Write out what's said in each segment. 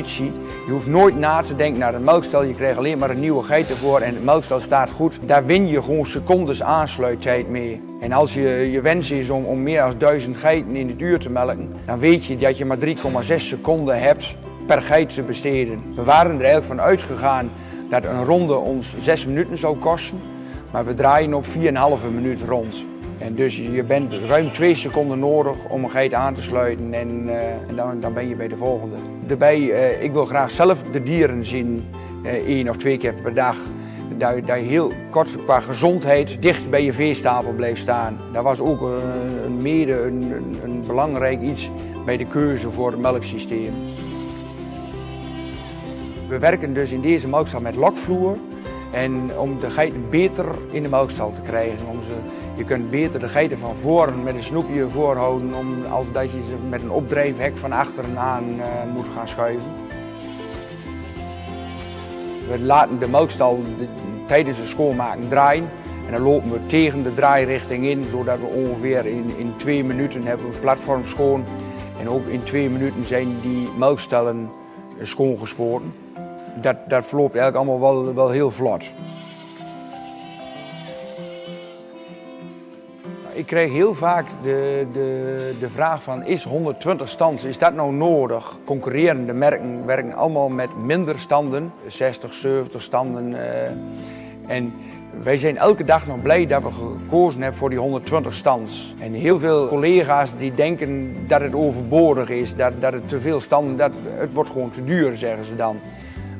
Je hoeft nooit na te denken naar een melkstal, je krijgt alleen maar een nieuwe geit ervoor en het melkstal staat goed. Daar win je gewoon secondes aansluittijd mee. En als je wens is om meer dan 1000 geiten in het uur te melken, dan weet je dat je maar 3,6 seconden hebt per geit te besteden. We waren er eigenlijk van uitgegaan dat een ronde ons 6 minuten zou kosten, maar we draaien op 4,5 minuut rond. En dus je bent ruim 2 seconden nodig om een geit aan te sluiten en dan ben je bij de volgende. Daarbij, ik wil graag zelf de dieren zien, 1 of 2 keer per dag. Dat je heel kort qua gezondheid dicht bij je veestapel blijft staan. Dat was ook een belangrijk iets bij de keuze voor het melksysteem. We werken dus in deze melkstal met lokvloer. En om de geiten beter in de melkstal te krijgen. Je kunt beter de geiten van voren met een snoepje voorhouden als dat je ze met een opdrijfhek van achteren aan moet gaan schuiven. We laten de melkstal tijdens het schoonmaken draaien. En dan lopen we tegen de draairichting in, zodat we ongeveer in 2 minuten hebben ons platform schoon. En ook in 2 minuten zijn die melkstallen schoongespoten. Dat verloopt eigenlijk allemaal wel heel vlot. Ik krijg heel vaak de vraag van, is 120 stands, is dat nou nodig? Concurrerende merken werken allemaal met minder standen, 60, 70 standen. En wij zijn elke dag nog blij dat we gekozen hebben voor die 120 stands. En heel veel collega's die denken dat het overbodig is, dat het te veel standen, het wordt gewoon te duur, zeggen ze dan.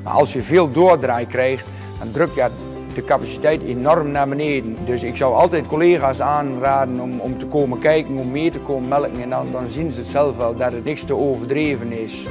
Maar als je veel doordraai krijgt, dan druk je de capaciteit enorm naar beneden. Dus ik zou altijd collega's aanraden om te komen kijken, om mee te komen melken. En dan zien ze het zelf wel dat het niks te overdreven is.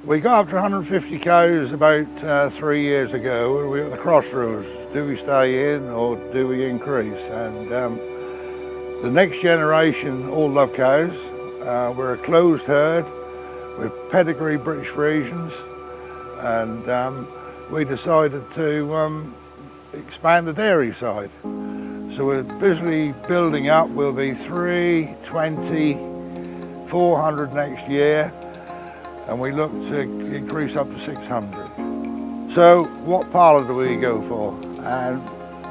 We got up to 150 cows about 3 years ago. We were at the crossroads. Do we stay in or do we increase? And the next generation all love cows. We're a closed herd with pedigree British Friesians, and we decided to expand the dairy side. So we're busily building up. We'll be 320, 400 next year. And we look to increase up to 600. So what parlour do we go for? And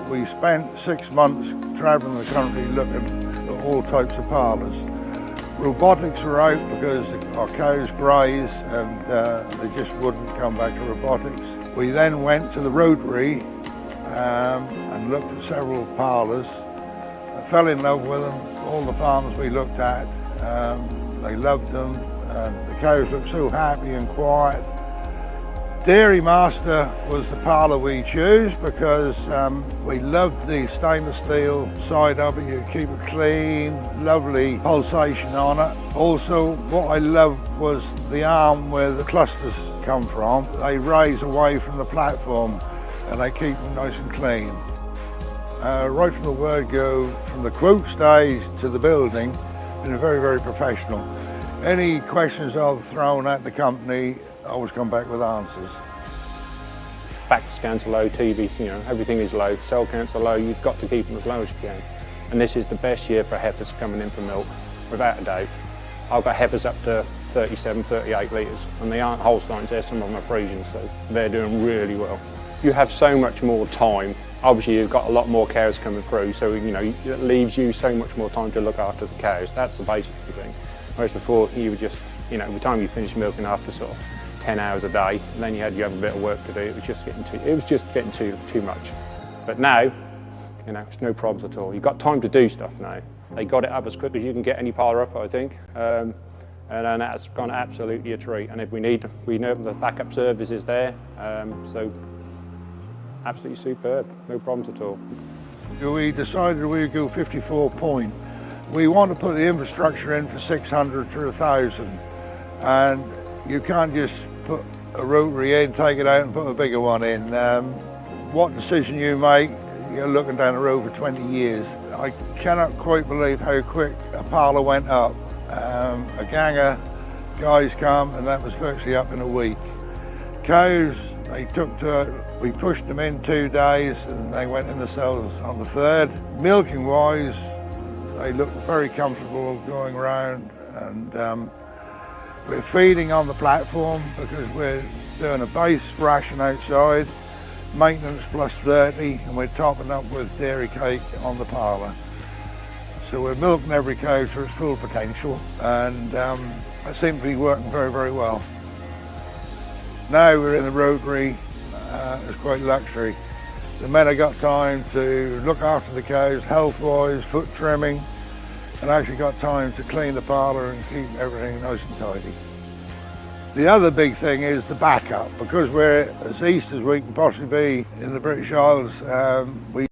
we spent 6 months travelling the country looking at all types of parlours. Robotics were out because our cows graze and they just wouldn't come back to robotics. We then went to the Rotary and looked at several parlours. I fell in love with them. All the farmers we looked at, they loved them. And the cows looked so happy and quiet. Dairy Master was the parlour we chose because we loved the stainless steel side of it. You keep it clean, lovely pulsation on it. Also, what I loved was the arm where the clusters come from. They raise away from the platform and they keep them nice and clean. right from the word go, from the quote stage to the building, been very, very professional. Any questions I've thrown at the company, I always come back with answers. Back scans are low, TVs, everything is low, cell counts are low, you've got to keep them as low as you can. And this is the best year for heifers coming in for milk, without a doubt. I've got heifers up to 37, 38 litres, and they aren't Holsteins, some of them are Friesians, so they're doing really well. You have so much more time. Obviously you've got a lot more cows coming through, so it leaves you so much more time to look after the cows. That's the basic thing. Whereas before you would just, by the time you finish milking after sort of 10 hours a day, and then you have a bit of work to do, it was just getting too much. But now, it's no problems at all. You've got time to do stuff now. They got it up as quick as you can get any parlour up, I think. And then that's gone absolutely a treat. And if we know the backup service is there. So absolutely superb, no problems at all. We decided we would go 54 point. We want to put the infrastructure in for 600 to 1,000. And you can't just put a rotary in, take it out and put a bigger one in. What decision you make, you're looking down the road for 20 years. I cannot quite believe how quick a parlour went up. A gang of guys come and that was virtually up in a week. Cows, they took to it, we pushed them in 2 days and they went in the cells on the 3rd. Milking wise, they look very comfortable going around, and we're feeding on the platform because we're doing a base ration outside, maintenance plus 30, and we're topping up with dairy cake on the parlour. So we're milking every cow to its full potential, and that seems to be working very, very well. Now we're in the rotary, it's quite luxury. The men have got time to look after the cows health-wise, foot trimming, and actually got time to clean the parlour and keep everything nice and tidy. The other big thing is the backup. Because we're as east as we can possibly be in the British Isles, we